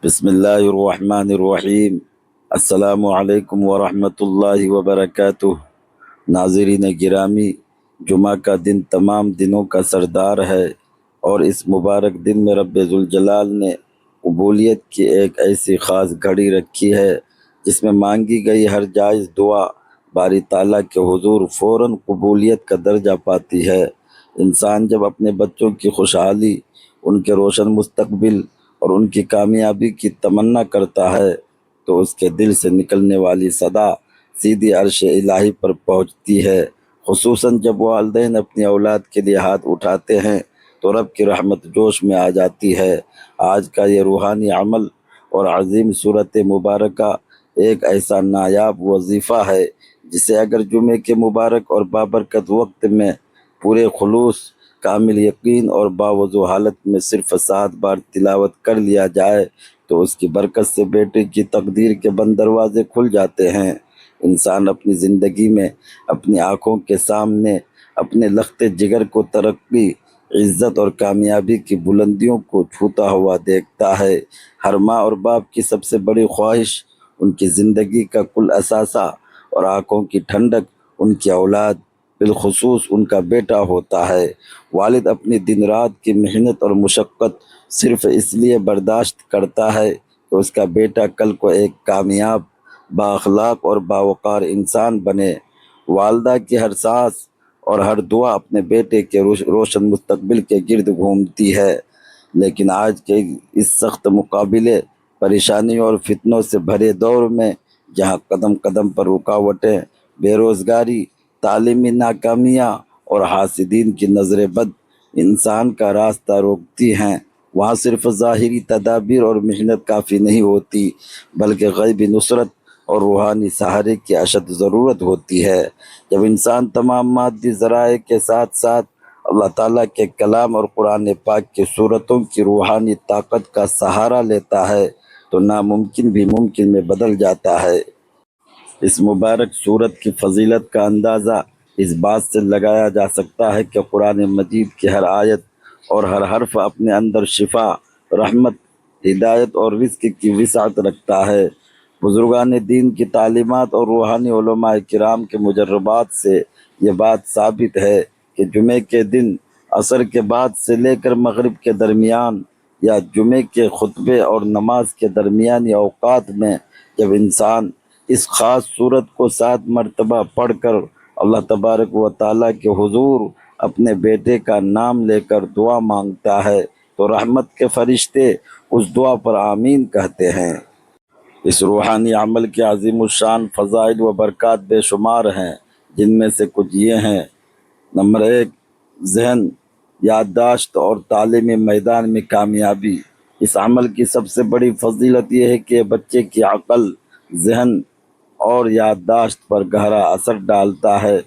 بسم اللہ الرحمن الرحیم۔ السلام علیکم ورحمۃ اللہ وبرکاتہ۔ ناظرین گرامی، جمعہ کا دن تمام دنوں کا سردار ہے، اور اس مبارک دن میں رب ذوالجلال نے قبولیت کی ایک ایسی خاص گھڑی رکھی ہے جس میں مانگی گئی ہر جائز دعا باری تعالیٰ کے حضور فوراً قبولیت کا درجہ پاتی ہے۔ انسان جب اپنے بچوں کی خوشحالی، ان کے روشن مستقبل اور ان کی کامیابی کی تمنا کرتا ہے تو اس کے دل سے نکلنے والی صدا سیدھی عرش الہی پر پہنچتی ہے۔ خصوصاً جب والدین اپنی اولاد کے لیے ہاتھ اٹھاتے ہیں تو رب کی رحمت جوش میں آ جاتی ہے۔ آج کا یہ روحانی عمل اور عظیم صورت مبارکہ ایک ایسا نایاب وظیفہ ہے جسے اگر جمعے کے مبارک اور بابرکت وقت میں پورے خلوص، کامل یقین اور باوضو حالت میں صرف 7 بار تلاوت کر لیا جائے تو اس کی برکت سے بیٹے کی تقدیر کے بند دروازے کھل جاتے ہیں۔ انسان اپنی زندگی میں اپنی آنکھوں کے سامنے اپنے لخت جگر کو ترقی، عزت اور کامیابی کی بلندیوں کو چھوتا ہوا دیکھتا ہے۔ ہر ماں اور باپ کی سب سے بڑی خواہش ان کی زندگی کا کل اثاثہ اور آنکھوں کی ٹھنڈک ان کی اولاد، بالخصوص ان کا بیٹا ہوتا ہے۔ والد اپنی دن رات کی محنت اور مشقت صرف اس لیے برداشت کرتا ہے کہ اس کا بیٹا کل کو ایک کامیاب، بااخلاق اور باوقار انسان بنے۔ والدہ کی ہر سانس اور ہر دعا اپنے بیٹے کے روشن مستقبل کے گرد گھومتی ہے، لیکن آج کے اس سخت مقابلے، پریشانیوں اور فتنوں سے بھرے دور میں جہاں قدم قدم پر رکاوٹیں، بے روزگاری، تعلیمی ناکامیاں اور حاسدین کی نظر بد انسان کا راستہ روکتی ہیں، وہاں صرف ظاہری تدابیر اور محنت کافی نہیں ہوتی، بلکہ غیبی نصرت اور روحانی سہارے کی اشد ضرورت ہوتی ہے۔ جب انسان تمام مادی ذرائع کے ساتھ ساتھ اللہ تعالیٰ کے کلام اور قرآن پاک کی صورتوں کی روحانی طاقت کا سہارا لیتا ہے تو ناممکن بھی ممکن میں بدل جاتا ہے۔ اس مبارک صورت کی فضیلت کا اندازہ اس بات سے لگایا جا سکتا ہے کہ قرآن مجید کی ہر آیت اور ہر حرف اپنے اندر شفا، رحمت، ہدایت اور رزق کی وسعت رکھتا ہے۔ بزرگان دین کی تعلیمات اور روحانی علماء کرام کے مجربات سے یہ بات ثابت ہے کہ جمعے کے دن عصر کے بعد سے لے کر مغرب کے درمیان یا جمعے کے خطبے اور نماز کے درمیانی اوقات میں جب انسان اس خاص صورت کو 7 مرتبہ پڑھ کر اللہ تبارک و تعالیٰ کے حضور اپنے بیٹے کا نام لے کر دعا مانگتا ہے تو رحمت کے فرشتے اس دعا پر آمین کہتے ہیں۔ اس روحانی عمل کے عظیم الشان فضائل و برکات بے شمار ہیں، جن میں سے کچھ یہ ہیں۔ نمبر 1، ذہن، یادداشت اور تعلیمی میدان میں کامیابی۔ اس عمل کی سب سے بڑی فضیلت یہ ہے کہ بچے کی عقل، ذہن اور یادداشت پر گہرا اثر ڈالتا ہے۔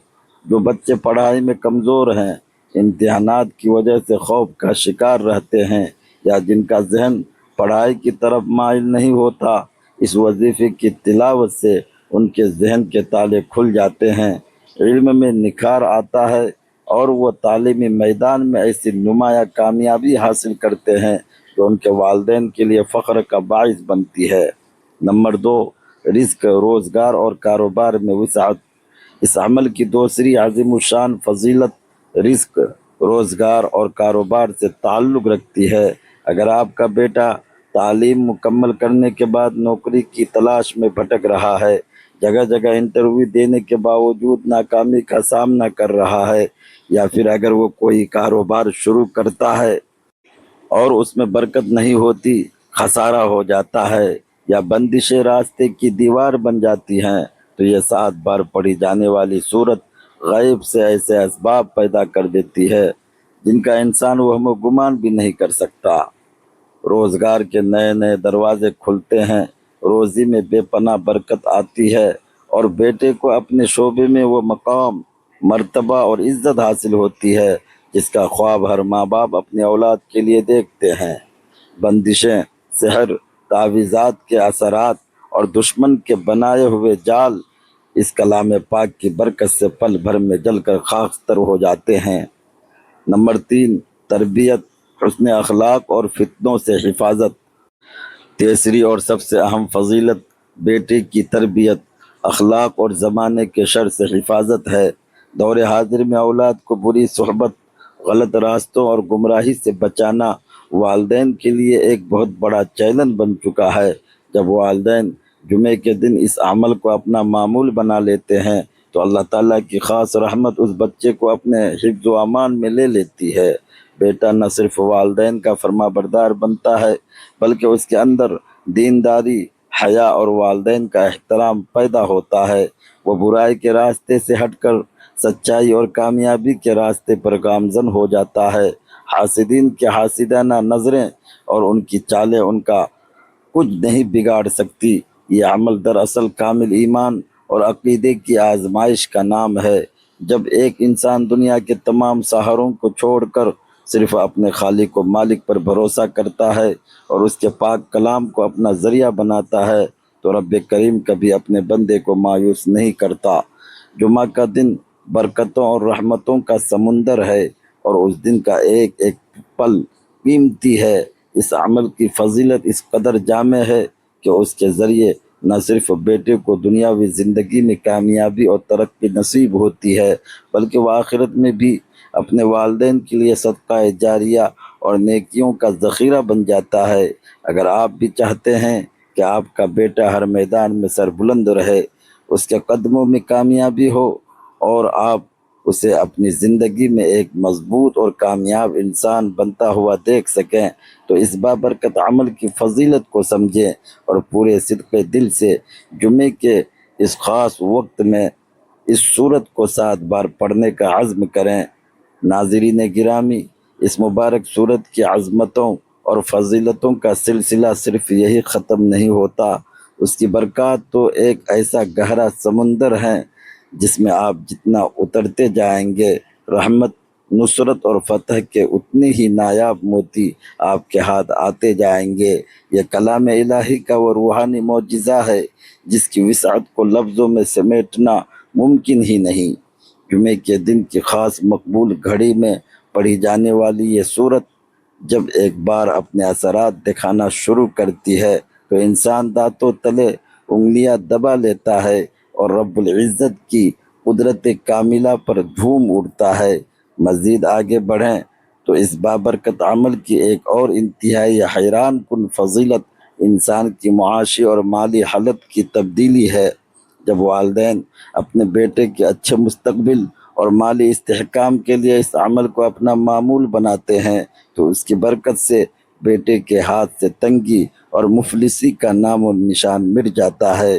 جو بچے پڑھائی میں کمزور ہیں، امتحانات کی وجہ سے خوف کا شکار رہتے ہیں، یا جن کا ذہن پڑھائی کی طرف مائل نہیں ہوتا، اس وظیفے کی تلاوت سے ان کے ذہن کے تالے کھل جاتے ہیں، علم میں نکھار آتا ہے اور وہ تعلیمی میدان میں ایسی نمایاں کامیابی حاصل کرتے ہیں جو ان کے والدین کے لیے فخر کا باعث بنتی ہے۔ نمبر 2، رزق، روزگار اور کاروبار میں وسعت۔ اس عمل کی دوسری عظیم الشان فضیلت رزق، روزگار اور کاروبار سے تعلق رکھتی ہے۔ اگر آپ کا بیٹا تعلیم مکمل کرنے کے بعد نوکری کی تلاش میں بھٹک رہا ہے، جگہ جگہ انٹرویو دینے کے باوجود ناکامی کا سامنا کر رہا ہے، یا پھر اگر وہ کوئی کاروبار شروع کرتا ہے اور اس میں برکت نہیں ہوتی، خسارہ ہو جاتا ہے یا بندشیں راستے کی دیوار بن جاتی ہیں، تو یہ 7 بار پڑھی جانے والی صورت غیب سے ایسے اسباب پیدا کر دیتی ہے جن کا انسان وہم و گمان بھی نہیں کر سکتا۔ روزگار کے نئے نئے دروازے کھلتے ہیں، روزی میں بے پناہ برکت آتی ہے اور بیٹے کو اپنے شعبے میں وہ مقام، مرتبہ اور عزت حاصل ہوتی ہے جس کا خواب ہر ماں باپ اپنی اولاد کے لیے دیکھتے ہیں۔ بندشیں، سحر، تعویذات کے اثرات اور دشمن کے بنائے ہوئے جال اس کلام پاک کی برکت سے پل بھر میں جل کر خاکستر ہو جاتے ہیں۔ نمبر 3، تربیت، حسن اخلاق اور فتنوں سے حفاظت۔ تیسری اور سب سے اہم فضیلت بیٹے کی تربیت، اخلاق اور زمانے کے شر سے حفاظت ہے۔ دور حاضر میں اولاد کو بری صحبت، غلط راستوں اور گمراہی سے بچانا والدین کے لیے ایک بہت بڑا چیلنج بن چکا ہے۔ جب والدین جمعے کے دن اس عمل کو اپنا معمول بنا لیتے ہیں تو اللہ تعالیٰ کی خاص رحمت اس بچے کو اپنے حفظ و امان میں لے لیتی ہے۔ بیٹا نہ صرف والدین کا فرما بردار بنتا ہے بلکہ اس کے اندر دینداری، حیا اور والدین کا احترام پیدا ہوتا ہے۔ وہ برائی کے راستے سے ہٹ کر سچائی اور کامیابی کے راستے پر گامزن ہو جاتا ہے۔ حاسدین کے حاسدانہ نظریں اور ان کی چالیں ان کا کچھ نہیں بگاڑ سکتی۔ یہ عمل دراصل کامل ایمان اور عقیدے کی آزمائش کا نام ہے۔ جب ایک انسان دنیا کے تمام سہاروں کو چھوڑ کر صرف اپنے خالق و مالک پر بھروسہ کرتا ہے اور اس کے پاک کلام کو اپنا ذریعہ بناتا ہے تو رب کریم کبھی اپنے بندے کو مایوس نہیں کرتا۔ جمعہ کا دن برکتوں اور رحمتوں کا سمندر ہے اور اس دن کا ایک ایک پل قیمتی ہے۔ اس عمل کی فضیلت اس قدر جامع ہے کہ اس کے ذریعے نہ صرف بیٹے کو دنیاوی زندگی میں کامیابی اور ترقی نصیب ہوتی ہے بلکہ وہ آخرت میں بھی اپنے والدین کے لیے صدقہ جاریہ اور نیکیوں کا ذخیرہ بن جاتا ہے۔ اگر آپ بھی چاہتے ہیں کہ آپ کا بیٹا ہر میدان میں سربلند رہے، اس کے قدموں میں کامیابی ہو اور آپ اسے اپنی زندگی میں ایک مضبوط اور کامیاب انسان بنتا ہوا دیکھ سکیں تو اس بابرکت عمل کی فضیلت کو سمجھیں اور پورے صدق دل سے جمعے کے اس خاص وقت میں اس صورت کو 7 بار پڑھنے کا عزم کریں۔ ناظرین گرامی، اس مبارک صورت کی عظمتوں اور فضیلتوں کا سلسلہ صرف یہی ختم نہیں ہوتا، اس کی برکات تو ایک ایسا گہرا سمندر ہے جس میں آپ جتنا اترتے جائیں گے رحمت، نصرت اور فتح کے اتنے ہی نایاب موتی آپ کے ہاتھ آتے جائیں گے۔ یہ کلام الہی کا وہ روحانی معجزہ ہے جس کی وسعت کو لفظوں میں سمیٹنا ممکن ہی نہیں۔ جمعے کے دن کی خاص مقبول گھڑی میں پڑھی جانے والی یہ سورت جب ایک بار اپنے اثرات دکھانا شروع کرتی ہے تو انسان دانتوں تلے انگلیاں دبا لیتا ہے اور رب العزت کی قدرت کاملہ پر جھوم اٹھتا ہے۔ مزید آگے بڑھیں تو اس بابرکت عمل کی ایک اور انتہائی حیران کن فضیلت انسان کی معاشی اور مالی حالت کی تبدیلی ہے۔ جب والدین اپنے بیٹے کے اچھے مستقبل اور مالی استحکام کے لیے اس عمل کو اپنا معمول بناتے ہیں تو اس کی برکت سے بیٹے کے ہاتھ سے تنگی اور مفلسی کا نام و نشان مٹ جاتا ہے۔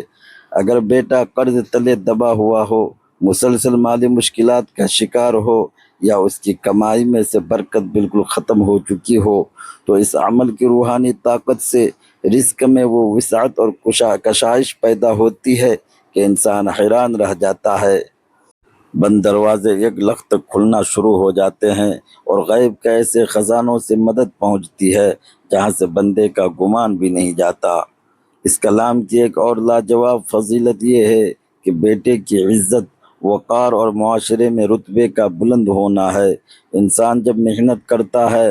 اگر بیٹا قرض تلے دبا ہوا ہو، مسلسل مالی مشکلات کا شکار ہو یا اس کی کمائی میں سے برکت بالکل ختم ہو چکی ہو تو اس عمل کی روحانی طاقت سے رزق میں وہ وسعت اور کشائش پیدا ہوتی ہے کہ انسان حیران رہ جاتا ہے۔ بند دروازے یک لخت کھلنا شروع ہو جاتے ہیں اور غیب کے ایسے خزانوں سے مدد پہنچتی ہے جہاں سے بندے کا گمان بھی نہیں جاتا۔ اس کلام کی ایک اور لاجواب فضیلت یہ ہے کہ بیٹے کی عزت، وقار اور معاشرے میں رتبے کا بلند ہونا ہے۔ انسان جب محنت کرتا ہے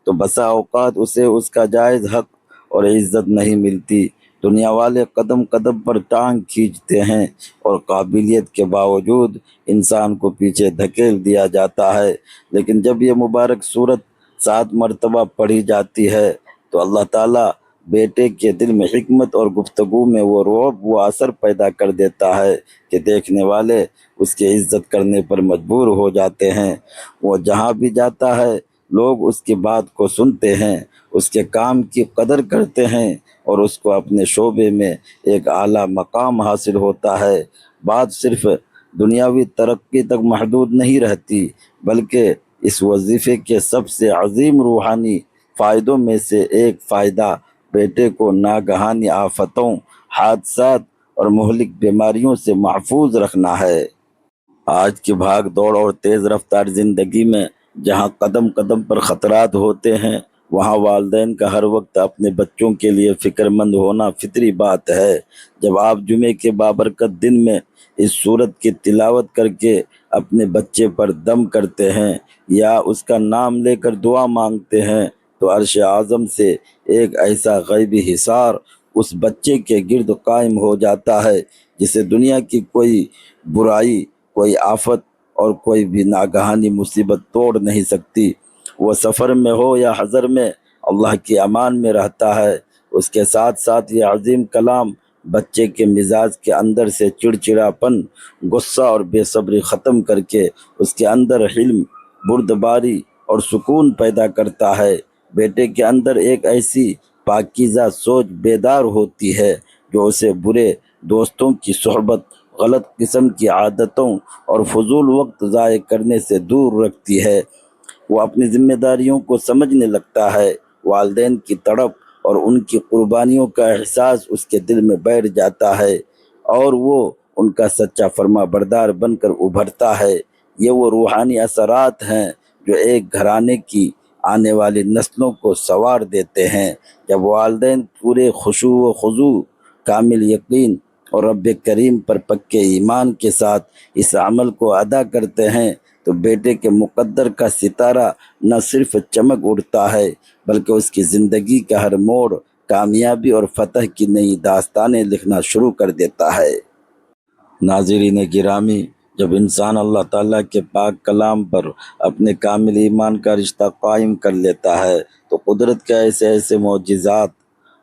تو بسا اوقات اسے اس کا جائز حق اور عزت نہیں ملتی۔ دنیا والے قدم قدم پر ٹانگ کھینچتے ہیں اور قابلیت کے باوجود انسان کو پیچھے دھکیل دیا جاتا ہے، لیکن جب یہ مبارک صورت 7 مرتبہ پڑھی جاتی ہے تو اللہ تعالیٰ بیٹے کے دل میں حکمت اور گفتگو میں وہ رعب و اثر پیدا کر دیتا ہے کہ دیکھنے والے اس کی عزت کرنے پر مجبور ہو جاتے ہیں۔ وہ جہاں بھی جاتا ہے لوگ اس کی بات کو سنتے ہیں، اس کے کام کی قدر کرتے ہیں اور اس کو اپنے شعبے میں ایک اعلیٰ مقام حاصل ہوتا ہے۔ بات صرف دنیاوی ترقی تک محدود نہیں رہتی بلکہ اس وظیفے کے سب سے عظیم روحانی فائدوں میں سے ایک فائدہ بیٹے کو ناگہانی آفتوں، حادثات اور مہلک بیماریوں سے محفوظ رکھنا ہے۔ آج کی بھاگ دوڑ اور تیز رفتار زندگی میں جہاں قدم قدم پر خطرات ہوتے ہیں وہاں والدین کا ہر وقت اپنے بچوں کے لیے فکر مند ہونا فطری بات ہے۔ جب آپ جمعے کے بابرکت دن میں اس سورت کی تلاوت کر کے اپنے بچے پر دم کرتے ہیں یا اس کا نام لے کر دعا مانگتے ہیں تو عرش اعظم سے ایک ایسا غیبی حصار اس بچے کے گرد قائم ہو جاتا ہے جسے دنیا کی کوئی برائی، کوئی آفت اور کوئی بھی ناگہانی مصیبت توڑ نہیں سکتی۔ وہ سفر میں ہو یا حضر میں اللہ کی امان میں رہتا ہے۔ اس کے ساتھ ساتھ یہ عظیم کلام بچے کے مزاج کے اندر سے چڑچڑاپن، غصہ اور بے صبری ختم کر کے اس کے اندر حلم، بردباری اور سکون پیدا کرتا ہے۔ بیٹے کے اندر ایک ایسی پاکیزہ سوچ بیدار ہوتی ہے جو اسے برے دوستوں کی صحبت، غلط قسم کی عادتوں اور فضول وقت ضائع کرنے سے دور رکھتی ہے۔ وہ اپنی ذمہ داریوں کو سمجھنے لگتا ہے۔ والدین کی تڑپ اور ان کی قربانیوں کا احساس اس کے دل میں بیٹھ جاتا ہے اور وہ ان کا سچا فرما بردار بن کر ابھرتا ہے۔ یہ وہ روحانی اثرات ہیں جو ایک گھرانے کی آنے والی نسلوں کو سنوار دیتے ہیں۔ جب والدین پورے خشوع و خضوع، کامل یقین اور رب کریم پر پکے ایمان کے ساتھ اس عمل کو ادا کرتے ہیں تو بیٹے کے مقدر کا ستارہ نہ صرف چمک اٹھتا ہے بلکہ اس کی زندگی کا ہر موڑ کامیابی اور فتح کی نئی داستانیں لکھنا شروع کر دیتا ہے۔ ناظرین گرامی، جب انسان اللہ تعالیٰ کے پاک کلام پر اپنے کامل ایمان کا رشتہ قائم کر لیتا ہے تو قدرت کے ایسے ایسے معجزات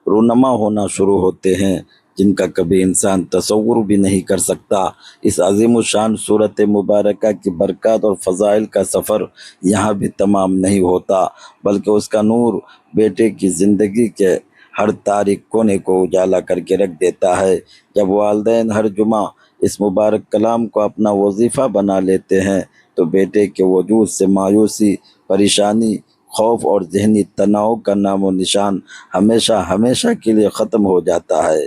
رونما ہونا شروع ہوتے ہیں جن کا کبھی انسان تصور بھی نہیں کر سکتا۔ اس عظیم الشان صورت مبارکہ کی برکات اور فضائل کا سفر یہاں بھی تمام نہیں ہوتا بلکہ اس کا نور بیٹے کی زندگی کے ہر تاریک کونے کو اجالا کر کے رکھ دیتا ہے۔ جب والدین ہر جمعہ اس مبارک کلام کو اپنا وظیفہ بنا لیتے ہیں تو بیٹے کے وجود سے مایوسی، پریشانی، خوف اور ذہنی تناؤ کا نام و نشان ہمیشہ ہمیشہ کے لیے ختم ہو جاتا ہے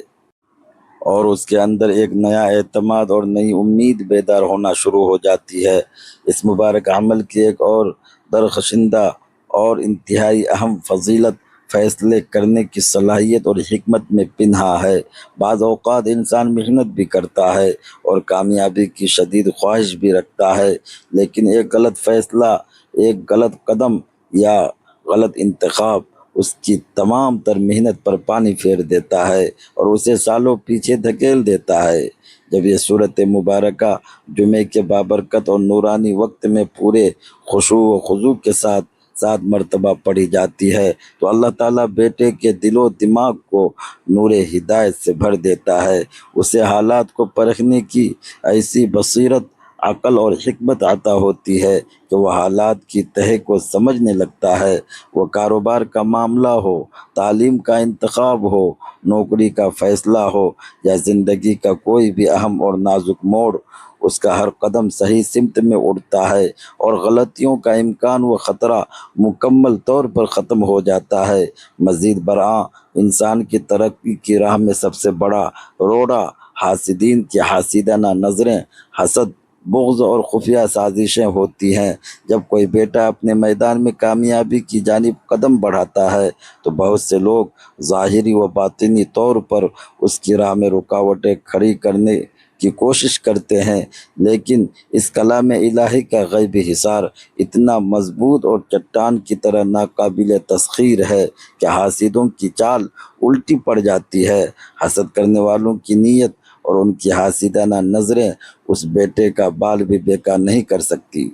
اور اس کے اندر ایک نیا اعتماد اور نئی امید بیدار ہونا شروع ہو جاتی ہے۔ اس مبارک عمل کی ایک اور درخشندہ اور انتہائی اہم فضیلت فیصلے کرنے کی صلاحیت اور حکمت میں پنہا ہے۔ بعض اوقات انسان محنت بھی کرتا ہے اور کامیابی کی شدید خواہش بھی رکھتا ہے، لیکن ایک غلط فیصلہ، ایک غلط قدم یا غلط انتخاب اس کی تمام تر محنت پر پانی پھیر دیتا ہے اور اسے سالوں پیچھے دھکیل دیتا ہے۔ جب یہ صورت مبارکہ جمعے کے بابرکت اور نورانی وقت میں پورے خشوع و خضوع کے ساتھ مرتبہ پڑھی جاتی ہے تو اللہ تعالیٰ بیٹے کے دل و دماغ کو نور ہدایت سے بھر دیتا ہے۔ اسے حالات کو پرکھنے کی ایسی بصیرت، عقل اور حکمت عطا ہوتی ہے کہ وہ حالات کی تہہ کو سمجھنے لگتا ہے۔ وہ کاروبار کا معاملہ ہو، تعلیم کا انتخاب ہو، نوکری کا فیصلہ ہو یا زندگی کا کوئی بھی اہم اور نازک موڑ، اس کا ہر قدم صحیح سمت میں اڑتا ہے اور غلطیوں کا امکان و خطرہ مکمل طور پر ختم ہو جاتا ہے۔ مزید برآں انسان کی ترقی کی راہ میں سب سے بڑا روڑا حاسدین کی حاسدانہ نظریں، حسد، بغض اور خفیہ سازشیں ہوتی ہیں۔ جب کوئی بیٹا اپنے میدان میں کامیابی کی جانب قدم بڑھاتا ہے تو بہت سے لوگ ظاہری و باطنی طور پر اس کی راہ میں رکاوٹیں کھڑی کرنے کی کوشش کرتے ہیں، لیکن اس کلام الہی کا غیبی حصار اتنا مضبوط اور چٹان کی طرح ناقابل تسخیر ہے کہ حاسدوں کی چال الٹی پڑ جاتی ہے۔ حسد کرنے والوں کی نیت اور ان کی حاسدانہ نظریں اس بیٹے کا بال بھی بیکار نہیں کر سکتی۔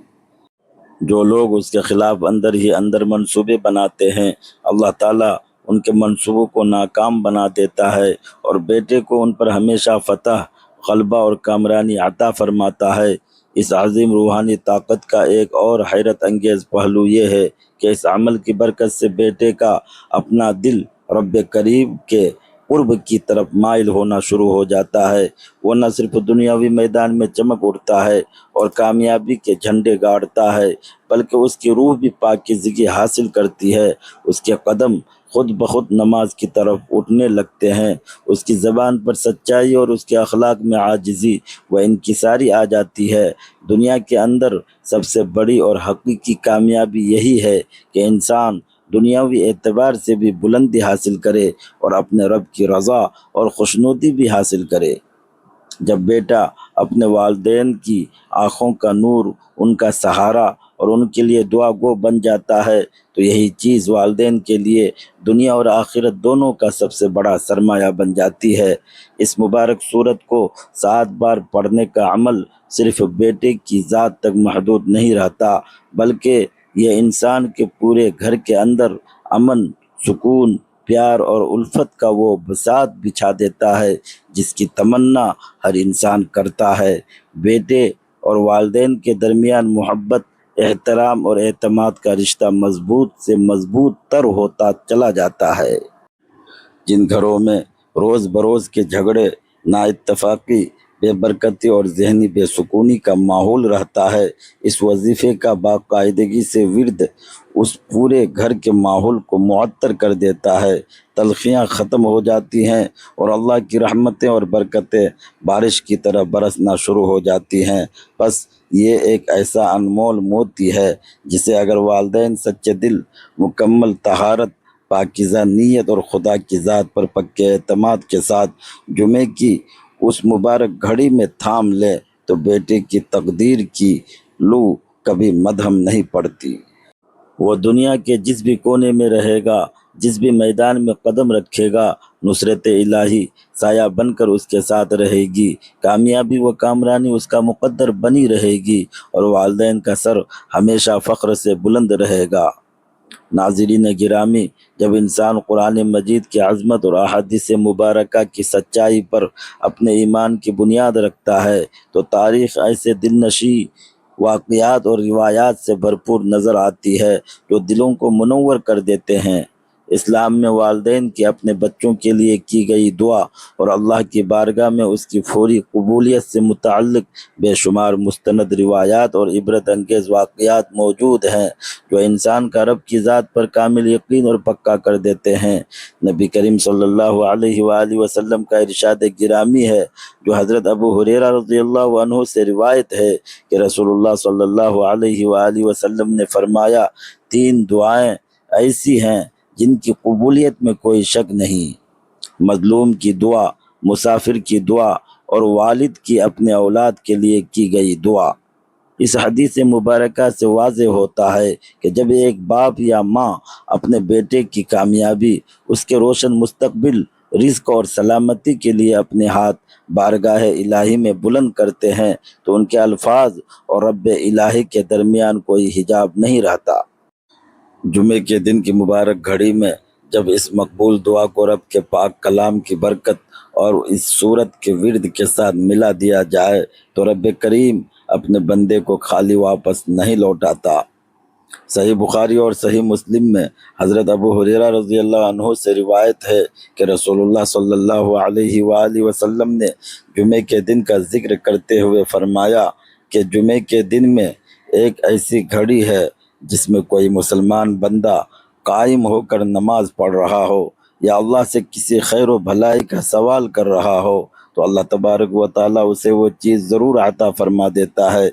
جو لوگ اس کے خلاف اندر ہی اندر منصوبے بناتے ہیں، اللہ تعالیٰ ان کے منصوبوں کو ناکام بنا دیتا ہے اور بیٹے کو ان پر ہمیشہ فتح، غلبہ اور کامرانی عطا فرماتا ہے۔ اس عظیم روحانی طاقت کا ایک اور حیرت انگیز پہلو یہ ہے کہ اس عمل کی برکت سے بیٹے کا اپنا دل رب کریم کے قرب کی طرف مائل ہونا شروع ہو جاتا ہے۔ وہ نہ صرف دنیاوی میدان میں چمک اٹھتا ہے اور کامیابی کے جھنڈے گاڑتا ہے بلکہ اس کی روح بھی پاکیزگی حاصل کرتی ہے۔ اس کے قدم خود بخود نماز کی طرف اٹھنے لگتے ہیں، اس کی زبان پر سچائی اور اس کے اخلاق میں عاجزی و انکساری آ جاتی ہے۔ دنیا کے اندر سب سے بڑی اور حقیقی کامیابی یہی ہے کہ انسان دنیاوی اعتبار سے بھی بلندی حاصل کرے اور اپنے رب کی رضا اور خوشنودی بھی حاصل کرے۔ جب بیٹا اپنے والدین کی آنکھوں کا نور، ان کا سہارا اور ان کے لیے دعا گو بن جاتا ہے تو یہی چیز والدین کے لیے دنیا اور آخرت دونوں کا سب سے بڑا سرمایہ بن جاتی ہے۔ اس مبارک صورت کو 7 بار پڑھنے کا عمل صرف بیٹے کی ذات تک محدود نہیں رہتا، بلکہ یہ انسان کے پورے گھر کے اندر امن، سکون، پیار اور الفت کا وہ بساط بچھا دیتا ہے جس کی تمنا ہر انسان کرتا ہے۔ بیٹے اور والدین کے درمیان محبت، احترام اور اعتماد کا رشتہ مضبوط سے مضبوط تر ہوتا چلا جاتا ہے۔ جن گھروں میں روز بروز کے جھگڑے، نا اتفاقی، بے برکتی اور ذہنی بے سکونی کا ماحول رہتا ہے، اس وظیفے کا باقاعدگی سے ورد اس پورے گھر کے ماحول کو معطر کر دیتا ہے، تلخیاں ختم ہو جاتی ہیں اور اللہ کی رحمتیں اور برکتیں بارش کی طرح برسنا شروع ہو جاتی ہیں۔ بس یہ ایک ایسا انمول موتی ہے جسے اگر والدین سچے دل، مکمل طہارت، پاکیزہ نیت اور خدا کی ذات پر پکے اعتماد کے ساتھ جمعے کی اس مبارک گھڑی میں تھام لے تو بیٹے کی تقدیر کی لو کبھی مدھم نہیں پڑتی۔ وہ دنیا کے جس بھی کونے میں رہے گا، جس بھی میدان میں قدم رکھے گا، نصرت الہی سایہ بن کر اس کے ساتھ رہے گی، کامیابی و کامرانی اس کا مقدر بنی رہے گی اور والدین کا سر ہمیشہ فخر سے بلند رہے گا۔ ناظرین گرامی، جب انسان قرآن مجید کی عظمت اور احادیث مبارکہ کی سچائی پر اپنے ایمان کی بنیاد رکھتا ہے تو تاریخ ایسے دل نشیں واقعات اور روایات سے بھرپور نظر آتی ہے جو دلوں کو منور کر دیتے ہیں۔ اسلام میں والدین کی اپنے بچوں کے لیے کی گئی دعا اور اللہ کی بارگاہ میں اس کی فوری قبولیت سے متعلق بے شمار مستند روایات اور عبرت انگیز واقعات موجود ہیں جو انسان کا رب کی ذات پر کامل یقین اور پکا کر دیتے ہیں۔ نبی کریم صلی اللہ علیہ وآلہ وسلم کا ارشاد گرامی ہے جو حضرت ابو ہریرہ رضی اللہ عنہ سے روایت ہے کہ رسول اللہ صلی اللہ علیہ وآلہ وسلم نے فرمایا، 3 دعائیں ایسی ہیں جن کی قبولیت میں کوئی شک نہیں: مظلوم کی دعا، مسافر کی دعا اور والد کی اپنے اولاد کے لیے کی گئی دعا۔ اس حدیث مبارکہ سے واضح ہوتا ہے کہ جب ایک باپ یا ماں اپنے بیٹے کی کامیابی، اس کے روشن مستقبل، رزق اور سلامتی کے لیے اپنے ہاتھ بارگاہ الہی میں بلند کرتے ہیں تو ان کے الفاظ اور رب الہی کے درمیان کوئی حجاب نہیں رہتا۔ جمعے کے دن کی مبارک گھڑی میں جب اس مقبول دعا کو رب کے پاک کلام کی برکت اور اس صورت کے ورد کے ساتھ ملا دیا جائے تو رب کریم اپنے بندے کو خالی واپس نہیں لوٹاتا۔ صحیح بخاری اور صحیح مسلم میں حضرت ابو ہریرہ رضی اللہ عنہ سے روایت ہے کہ رسول اللہ صلی اللہ علیہ وآلہ وسلم نے جمعے کے دن کا ذکر کرتے ہوئے فرمایا کہ جمعے کے دن میں ایک ایسی گھڑی ہے جس میں کوئی مسلمان بندہ قائم ہو کر نماز پڑھ رہا ہو یا اللہ سے کسی خیر و بھلائی کا سوال کر رہا ہو تو اللہ تبارک و تعالیٰ اسے وہ چیز ضرور عطا فرما دیتا ہے۔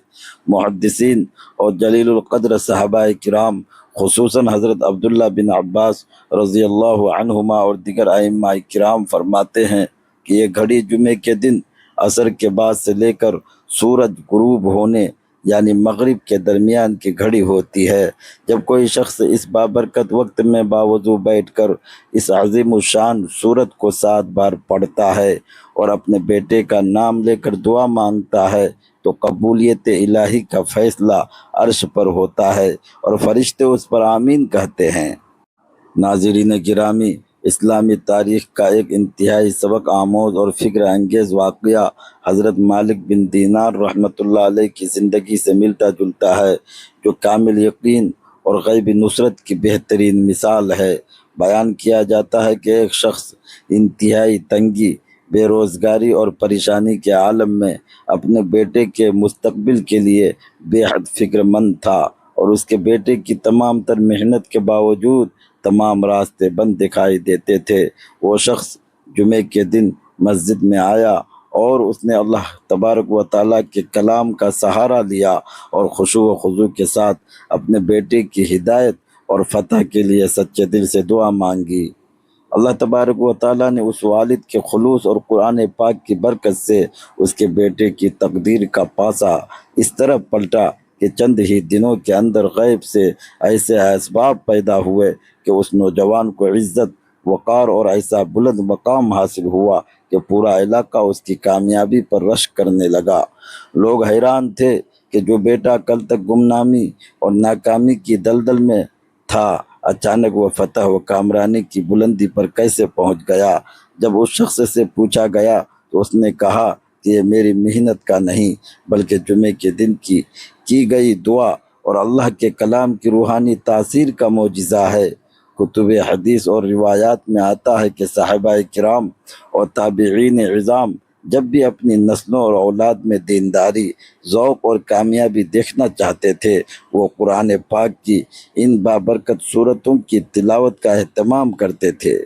محدثین اور جلیل القدر صحابہ کرام خصوصاً حضرت عبداللہ بن عباس رضی اللہ عنہما اور دیگر ائمہ کرام فرماتے ہیں کہ یہ گھڑی جمعے کے دن عصر کے بعد سے لے کر سورج غروب ہونے یعنی مغرب کے درمیان کی گھڑی ہوتی ہے۔ جب کوئی شخص اس بابرکت وقت میں باوضو بیٹھ کر اس عظیم الشان سورت کو 7 بار پڑھتا ہے اور اپنے بیٹے کا نام لے کر دعا مانگتا ہے تو قبولیت الہی کا فیصلہ عرش پر ہوتا ہے اور فرشتے اس پر آمین کہتے ہیں۔ ناظرین گرامی، اسلامی تاریخ کا ایک انتہائی سبق آموز اور فکر انگیز واقعہ حضرت مالک بن دینار رحمۃ اللہ علیہ کی زندگی سے ملتا جلتا ہے جو کامل یقین اور غیبی نصرت کی بہترین مثال ہے۔ بیان کیا جاتا ہے کہ ایک شخص انتہائی تنگی، بے روزگاری اور پریشانی کے عالم میں اپنے بیٹے کے مستقبل کے لیے بے حد فکر مند تھا اور اس کے بیٹے کی تمام تر محنت کے باوجود تمام راستے بند دکھائی دیتے تھے۔ وہ شخص جمعے کے دن مسجد میں آیا اور اس نے اللہ تبارک و تعالیٰ کے کلام کا سہارا لیا اور خشوع و خضوع کے ساتھ اپنے بیٹے کی ہدایت اور فتح کے لیے سچے دل سے دعا مانگی۔ اللہ تبارک و تعالیٰ نے اس والد کے خلوص اور قرآن پاک کی برکت سے اس کے بیٹے کی تقدیر کا پاسا اس طرح پلٹا کہ چند ہی دنوں کے اندر غیب سے ایسے اسباب پیدا ہوئے کہ اس نوجوان کو عزت، وقار اور ایسا بلند مقام حاصل ہوا کہ پورا علاقہ اس کی کامیابی پر رشک کرنے لگا۔ لوگ حیران تھے کہ جو بیٹا کل تک گمنامی اور ناکامی کی دلدل میں تھا، اچانک وہ فتح و کامرانی کی بلندی پر کیسے پہنچ گیا۔ جب اس شخص سے پوچھا گیا تو اس نے کہا کہ یہ میری محنت کا نہیں بلکہ جمعے کے دن کی گئی دعا اور اللہ کے کلام کی روحانی تاثیر کا معجزہ ہے۔ کتب حدیث اور روایات میں آتا ہے کہ صحابہ کرام اور تابعین عظام جب بھی اپنی نسلوں اور اولاد میں دینداری، ذوق اور کامیابی دیکھنا چاہتے تھے، وہ قرآن پاک کی ان بابرکت صورتوں کی تلاوت کا اہتمام کرتے تھے۔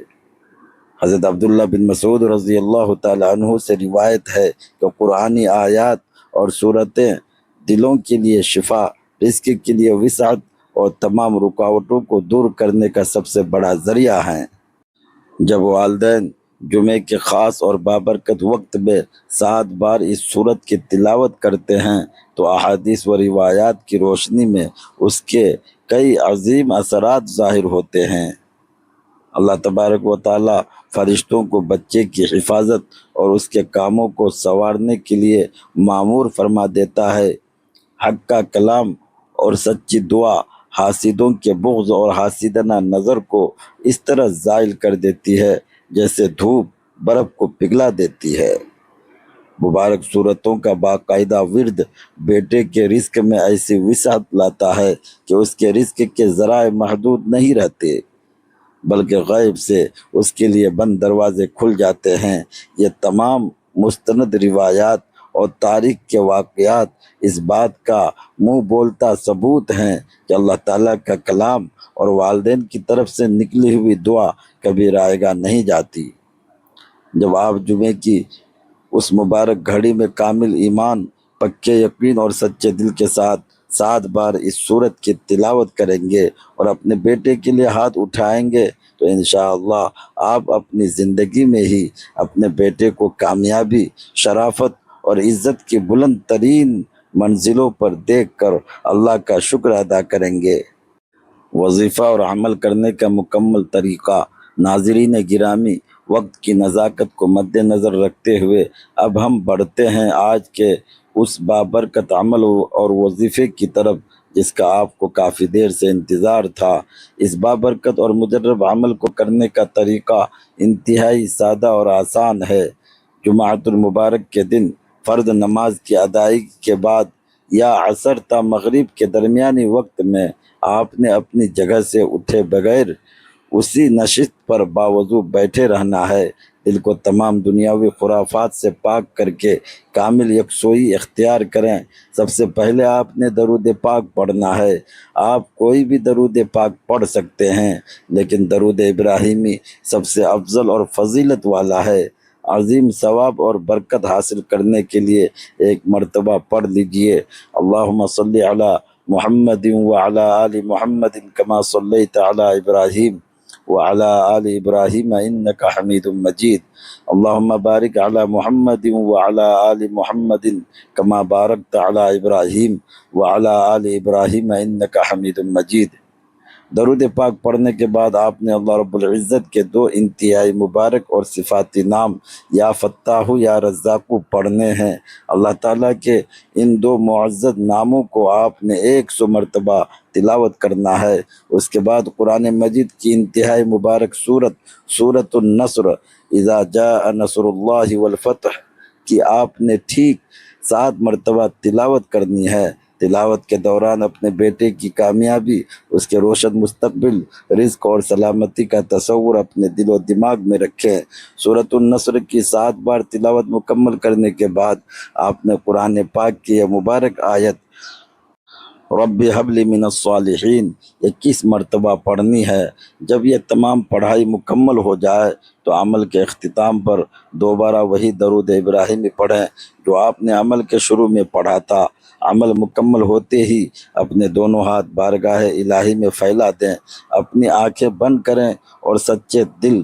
حضرت عبداللہ بن مسعود رضی اللہ تعالیٰ عنہ سے روایت ہے کہ قرآنی آیات اور صورتیں دلوں کے لیے شفا، رزق کے لیے وسعت اور تمام رکاوٹوں کو دور کرنے کا سب سے بڑا ذریعہ ہیں۔ جب والدین جمعے کے خاص اور بابرکت وقت میں 7 بار اس صورت کی تلاوت کرتے ہیں تو احادیث و روایات کی روشنی میں اس کے کئی عظیم اثرات ظاہر ہوتے ہیں۔ اللہ تبارک و تعالیٰ فرشتوں کو بچے کی حفاظت اور اس کے کاموں کو سنوارنے کے لیے مامور فرما دیتا ہے۔ حق کا کلام اور سچی دعا حاسدوں کے بغض اور حاسدانہ نظر کو اس طرح زائل کر دیتی ہے جیسے دھوپ برف کو پگھلا دیتی ہے۔ مبارک صورتوں کا باقاعدہ ورد بیٹے کے رزق میں ایسی وسعت لاتا ہے کہ اس کے رزق کے ذرائع محدود نہیں رہتے بلکہ غیب سے اس کے لیے بند دروازے کھل جاتے ہیں۔ یہ تمام مستند روایات اور تاریخ کے واقعات اس بات کا منہ بولتا ثبوت ہیں کہ اللہ تعالیٰ کا کلام اور والدین کی طرف سے نکلی ہوئی دعا کبھی رائے گاہ نہیں جاتی۔ جب آپ جمعے کی اس مبارک گھڑی میں کامل ایمان، پکے یقین اور سچے دل کے ساتھ 7 بار اس سورت کی تلاوت کریں گے اور اپنے بیٹے کے لیے ہاتھ اٹھائیں گے تو انشاءاللہ آپ اپنی زندگی میں ہی اپنے بیٹے کو کامیابی، شرافت اور عزت کی بلند ترین منزلوں پر دیکھ کر اللہ کا شکر ادا کریں گے۔ وظیفہ اور عمل کرنے کا مکمل طریقہ۔ ناظرین گرامی، وقت کی نزاکت کو مد نظر رکھتے ہوئے اب ہم بڑھتے ہیں آج کے اس بابرکت عمل اور وظیفے کی طرف جس کا آپ کو کافی دیر سے انتظار تھا۔ اس بابرکت اور مجرب عمل کو کرنے کا طریقہ انتہائی سادہ اور آسان ہے۔ جمعۃ المبارک کے دن فرض نماز کی ادائیگی کے بعد یا عصر تا مغرب کے درمیانی وقت میں آپ نے اپنی جگہ سے اٹھے بغیر اسی نشست پر باوضو بیٹھے رہنا ہے۔ دل کو تمام دنیاوی خرافات سے پاک کر کے کامل یکسوئی اختیار کریں۔ سب سے پہلے آپ نے درود پاک پڑھنا ہے۔ آپ کوئی بھی درود پاک پڑھ سکتے ہیں لیکن درود ابراہیمی سب سے افضل اور فضیلت والا ہے۔ عظیم ثواب اور برکت حاصل کرنے کے لیے ایک مرتبہ پڑھ لیجئے، اللہم صلی علی محمد وعلی آل محمد کما صلیت علی ابراہیم وعلی آل ابراہیم انک حمید مجید، اللہم بارک علی محمد وعلی آل محمد کما بارکت علی ابراہیم وعلی آل ابراہیم انک حمید مجید۔ درود پاک پڑھنے کے بعد آپ نے اللہ رب العزت کے 2 انتہائی مبارک اور صفاتی نام یا فتاح یا رزاق پڑھنے ہیں۔ اللہ تعالیٰ کے ان 2 معزز ناموں کو آپ نے 100 مرتبہ تلاوت کرنا ہے۔ اس کے بعد قرآن مجید کی انتہائی مبارک سورۃ النصر اذا جاء نصر اللہ والفتح کی آپ نے ٹھیک 7 مرتبہ تلاوت کرنی ہے۔ تلاوت کے دوران اپنے بیٹے کی کامیابی، اس کے روشن مستقبل، رزق اور سلامتی کا تصور اپنے دل و دماغ میں رکھیں۔ سورۃ النصر کی 7 بار تلاوت مکمل کرنے کے بعد آپ نے قرآن پاک کی یہ مبارک آیت رب ہب لی من الصالحین 21 مرتبہ پڑھنی ہے۔ جب یہ تمام پڑھائی مکمل ہو جائے تو عمل کے اختتام پر دوبارہ وہی درود ابراہیمی پڑھیں جو آپ نے عمل کے شروع میں پڑھا تھا۔ عمل مکمل ہوتے ہی اپنے دونوں ہاتھ بارگاہ الہی میں پھیلا دیں، اپنی آنکھیں بند کریں اور سچے دل